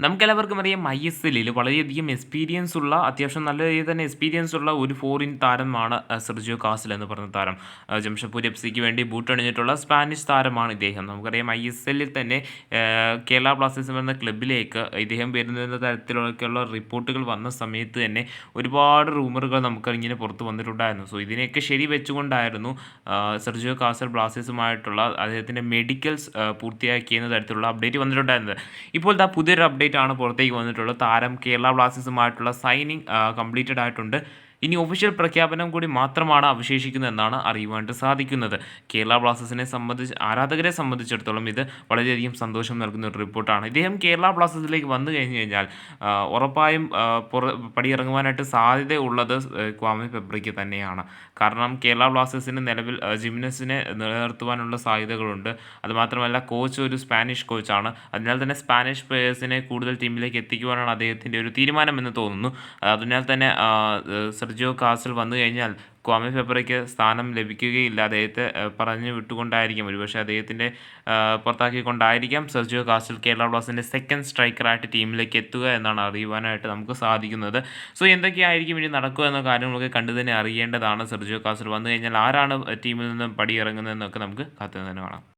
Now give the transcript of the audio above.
നമുക്കെല്ലാവർക്കും അറിയാം ISLൽ വളരെയധികം എക്സ്പീരിയൻസ് ഉള്ള അത്യാവശ്യം നല്ല രീതിയിൽ തന്നെ എക്സ്പീരിയൻസ് ഉള്ള ഒരു ഫോറിൻ താരമാണ് സെർജിയോ കാസിൽ എന്ന് പറഞ്ഞ താരം. ജംഷഡ്പൂർ FCക്ക് വേണ്ടി ബൂട്ടണിഞ്ഞിട്ടുള്ള സ്പാനിഷ് താരമാണ് ഇദ്ദേഹം. നമുക്കറിയാം ISLൽ തന്നെ കേരള ബ്ലാസ്റ്റേഴ്സ് എന്ന ക്ലബിലേക്ക് ഇദ്ദേഹം വരുന്ന തരത്തിലൊക്കെയുള്ള റിപ്പോർട്ടുകൾ വന്ന സമയത്ത് തന്നെ ഒരുപാട് റൂമറുകൾ നമുക്ക് ഇങ്ങനെ പുറത്ത് വന്നിട്ടുണ്ടായിരുന്നു. സോ ഇതിനെയൊക്കെ ശരി വെച്ചുകൊണ്ടായിരുന്നു സെർജിയോ കാസൽ ബ്ലാസ്റ്റേഴ്സുമായിട്ടുള്ള അദ്ദേഹത്തിൻ്റെ മെഡിക്കൽസ് പൂർത്തിയാക്കിയെന്ന തരത്തിലുള്ള അപ്ഡേറ്റ് വന്നിട്ടുണ്ടായിരുന്നത്. ഇപ്പോൾ പുതിയൊരു അപ്ഡേറ്റ് ആണ് പുറത്തേക്ക് വന്നിട്ടുള്ളത്. താരം കേരള ബ്ലാസ്റ്റേഴ്സുമായിട്ടുള്ള സൈനിങ് കംപ്ലീറ്റഡ് ആയിട്ടുണ്ട്. ഇനി ഒഫീഷ്യൽ പ്രഖ്യാപനം കൂടി മാത്രമാണ് അവശേഷിക്കുന്നതെന്നാണ് അറിയുവാനായിട്ട് സാധിക്കുന്നത്. കേരള ബ്ലാസ്റ്റേഴ്സിനെ ആരാധകരെ സംബന്ധിച്ചിടത്തോളം ഇത് വളരെയധികം സന്തോഷം നൽകുന്ന ഒരു റിപ്പോർട്ടാണ്. ഇദ്ദേഹം കേരള ബ്ലാസ്റ്റേഴ്സിലേക്ക് വന്നു കഴിഞ്ഞു കഴിഞ്ഞാൽ ഉറപ്പായും പടിയിറങ്ങുവാനായിട്ട് സാധ്യതയുള്ളത് ക്വാമി പെബ്രയ്ക്ക് തന്നെയാണ്. കാരണം കേരള ബ്ലാസ്റ്റേഴ്സിന് നിലവിൽ ജിംനസിനെ നിലനിർത്തുവാനുള്ള സാധ്യതകളുണ്ട്. അതുമാത്രമല്ല കോച്ച് ഒരു സ്പാനിഷ് കോച്ചാണ്. അതിനാൽ തന്നെ സ്പാനിഷ് പ്ലേയേഴ്സിനെ കൂടുതൽ ടീമിലേക്ക് എത്തിക്കുവാനാണ് അദ്ദേഹത്തിൻ്റെ ഒരു തീരുമാനമെന്ന് തോന്നുന്നു. അതിനാൽ തന്നെ സെർജിയോ കാസൽ വന്നു കഴിഞ്ഞാൽ ക്വാമി പെബ്രയ്ക്ക് സ്ഥാനം ലഭിക്കുകയില്ല. അദ്ദേഹത്തെ പറഞ്ഞു വിട്ടുകൊണ്ടായിരിക്കും, ഒരുപക്ഷെ അദ്ദേഹത്തിൻ്റെ പുറത്താക്കിക്കൊണ്ടായിരിക്കാം സെർജിയോ കാസൽ കേരള ബ്ലാസ്റ്റേഴ്സിൻ്റെ സെക്കൻഡ് സ്ട്രൈക്കറായിട്ട് ടീമിലേക്ക് എത്തുക എന്നാണ് അറിയുവാനായിട്ട് നമുക്ക് സാധിക്കുന്നത്. സോ എന്തൊക്കെയായിരിക്കും ഇനി നടക്കുക എന്ന കാര്യങ്ങളൊക്കെ കണ്ടു തന്നെ അറിയേണ്ടതാണ്. സെർജിയോ കാസൽ വന്നു കഴിഞ്ഞാൽ ആരാണ് ടീമിൽ നിന്ന് പടിയിറങ്ങുന്നതെന്നൊക്കെ നമുക്ക് കാത്തു തന്നെ കാണാം.